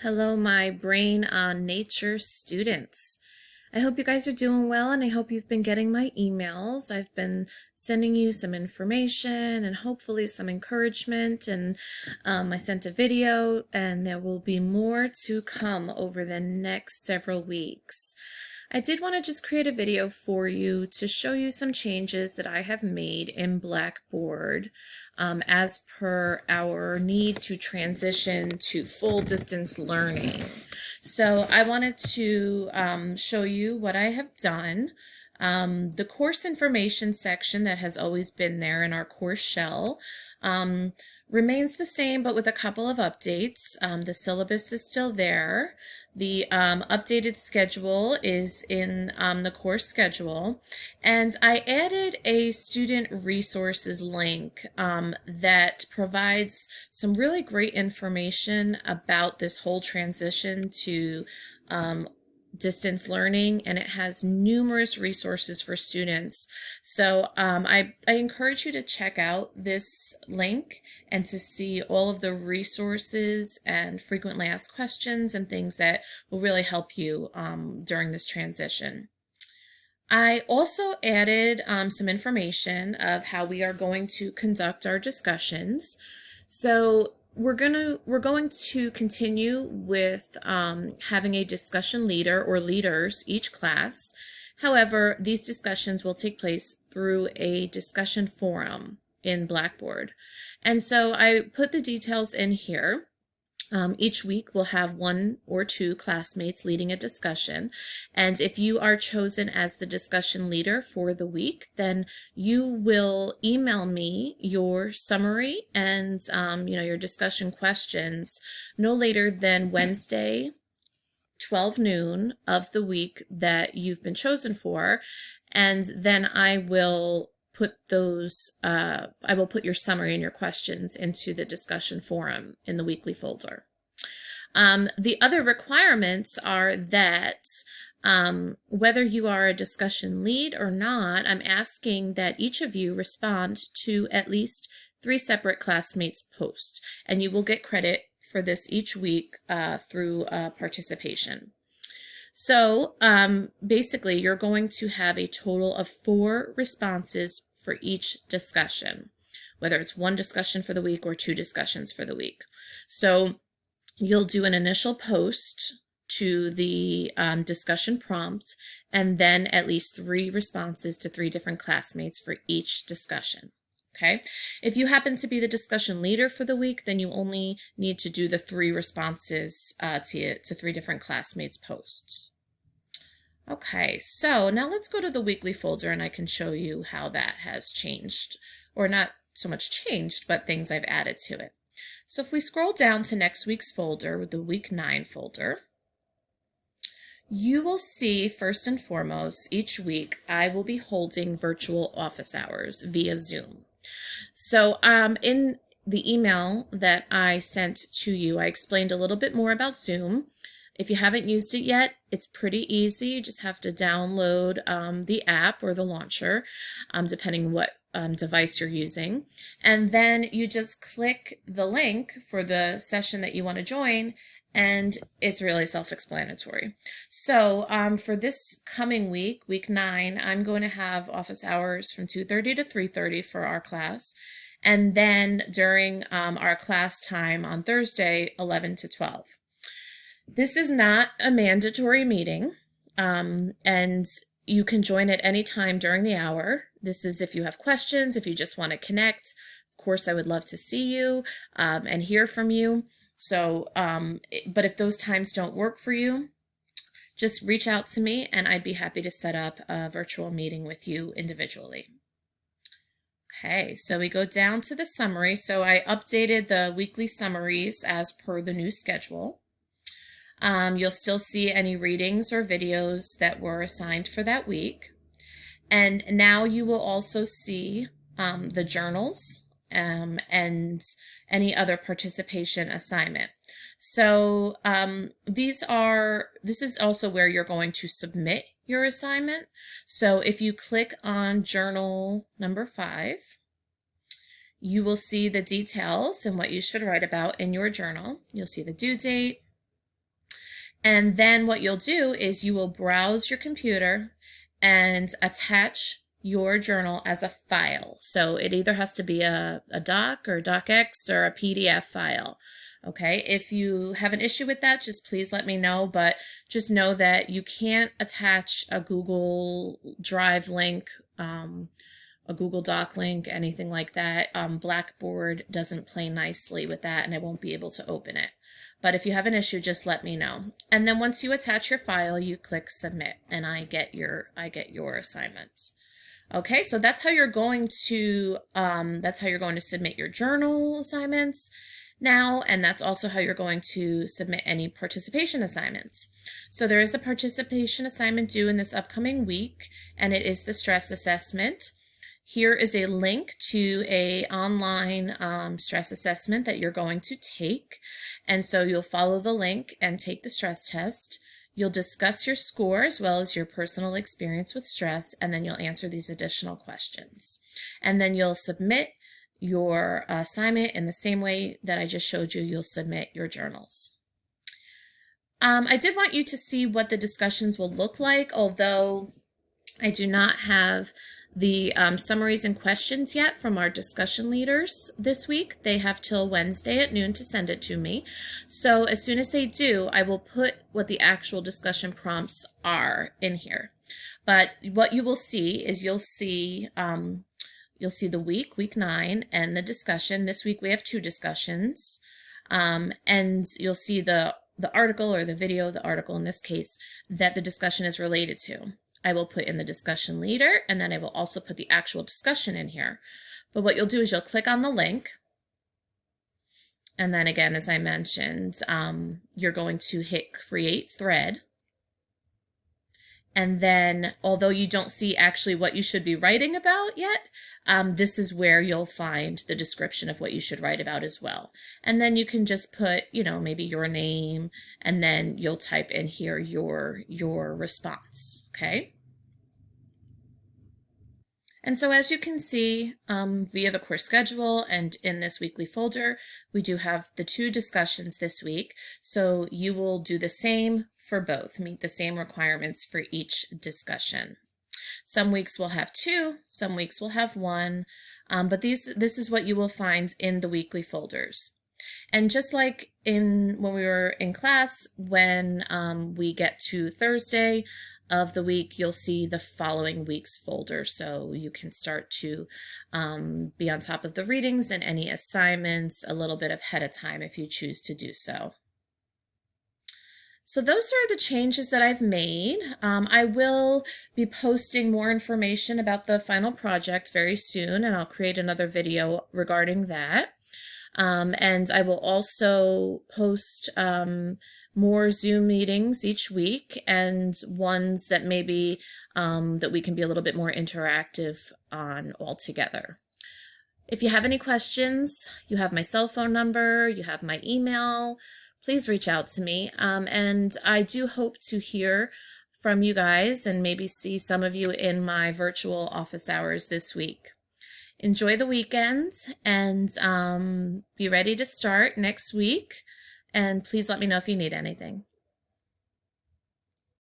Hello, my Brain on Nature students. I hope you guys are doing well, and I hope you've been getting my emails. I've been sending you some information and hopefully some encouragement, and I sent a video, and there will be more to come over the next several weeks. I did want to just create a video for you to show you some changes that I have made in Blackboard as per our need to transition to full distance learning. So I wanted to show you what I have done. The course information section that has always been there in our course shell remains the same, but with a couple of updates. The syllabus is still there. The updated schedule is in the course schedule, and I added a student resources link that provides some really great information about this whole transition to distance learning, and it has numerous resources for students. So I encourage you to check out this link and to see all of the resources and frequently asked questions and things that will really help you during this transition. I also added some information of how we are going to conduct our discussions. So we're going to continue with having a discussion leader or leaders each class. However, these discussions will take place through a discussion forum in Blackboard. And so I put the details in here. Each week we'll have one or two classmates leading a discussion, and if you are chosen as the discussion leader for the week, then you will email me your summary and your discussion questions no later than Wednesday 12 noon of the week that you've been chosen for, and then I will put your summary and your questions into the discussion forum in the weekly folder. The other requirements are that whether you are a discussion lead or not, I'm asking that each of you respond to at least 3 separate classmates' posts, and you will get credit for this each week through participation. So basically, you're going to have a total of 4 responses for each discussion, whether it's 1 discussion for the week or 2 discussions for the week. So you'll do an initial post to the discussion prompt, and then at least 3 responses to 3 different classmates for each discussion. Okay. If you happen to be the discussion leader for the week, then you only need to do the 3 responses to 3 different classmates' posts. Okay, so now let's go to the weekly folder and I can show you how that has changed, or not so much changed, but things I've added to it. So if we scroll down to next week's folder, with the week 9 folder, you will see first and foremost each week I will be holding virtual office hours via Zoom. So in the email that I sent to you, I explained a little bit more about Zoom. If you haven't used it yet, it's pretty easy. You just have to download the app or the launcher, depending what device you're using. And then you just click the link for the session that you want to join, and it's really self-explanatory. So for this coming week, week 9, I'm going to have office hours from 2:30 to 3:30 for our class. And then during our class time on Thursday, 11 to 12. This is not a mandatory meeting, and you can join at any time during the hour. This is if you have questions, if you just want to connect. Of course, I would love to see you and hear from you. So, but if those times don't work for you, just reach out to me and I'd be happy to set up a virtual meeting with you individually. Okay, so we go down to the summary. So I updated the weekly summaries as per the new schedule. You'll still see any readings or videos that were assigned for that week. And now you will also see the journals and any other participation assignment. So this is also where you're going to submit your assignment. So if you click on journal number 5, you will see the details and what you should write about in your journal. You'll see the due date, And then what you'll do is you will browse your computer and attach your journal as a file. So it either has to be a doc or docx or a PDF file. Okay, if you have an issue with that, just please let me know, but just know that you can't attach a Google Drive link, a Google Doc link, anything like that. Blackboard doesn't play nicely with that, and I won't be able to open it. But if you have an issue, just let me know. And then once you attach your file, you click submit, and I get your assignment. Okay, so that's how you're going to submit your journal assignments now, and that's also how you're going to submit any participation assignments. So there is a participation assignment due in this upcoming week, and it is the stress assessment. Here is a link to a online stress assessment that you're going to take. And so you'll follow the link and take the stress test. You'll discuss your score as well as your personal experience with stress, and then you'll answer these additional questions. And then you'll submit your assignment in the same way that I just showed you. You'll submit your journals. I did want you to see what the discussions will look like, although I do not have the summaries and questions yet from our discussion leaders this week. They have till Wednesday at noon to send it to me. So as soon as they do, I will put what the actual discussion prompts are in here. But what you will see is you'll see the week 9, and the discussion. This week we have 2 discussions, and you'll see the article or the video, the article in this case, that the discussion is related to. I will put in the discussion leader, and then I will also put the actual discussion in here. But what you'll do is you'll click on the link, and then again, as I mentioned, you're going to hit create thread. And then, although you don't see actually what you should be writing about yet, this is where you'll find the description of what you should write about as well. And then you can just put, maybe your name, and then you'll type in here your response, okay? And so as you can see, via the course schedule and in this weekly folder, we do have the 2 discussions this week. So you will do the same for both, meet the same requirements for each discussion. Some weeks will have 2, some weeks will have 1, but this is what you will find in the weekly folders. And just like when we were in class, when we get to Thursday of the week, you'll see the following week's folder, so you can start to be on top of the readings and any assignments a little bit ahead of time if you choose to do so. So those are the changes that I've made. I will be posting more information about the final project very soon, and I'll create another video regarding that. And I will also post more Zoom meetings each week, and ones that maybe that we can be a little bit more interactive on altogether. If you have any questions, you have my cell phone number, you have my email. Please reach out to me, and I do hope to hear from you guys and maybe see some of you in my virtual office hours this week. Enjoy the weekend, and be ready to start next week, and please let me know if you need anything.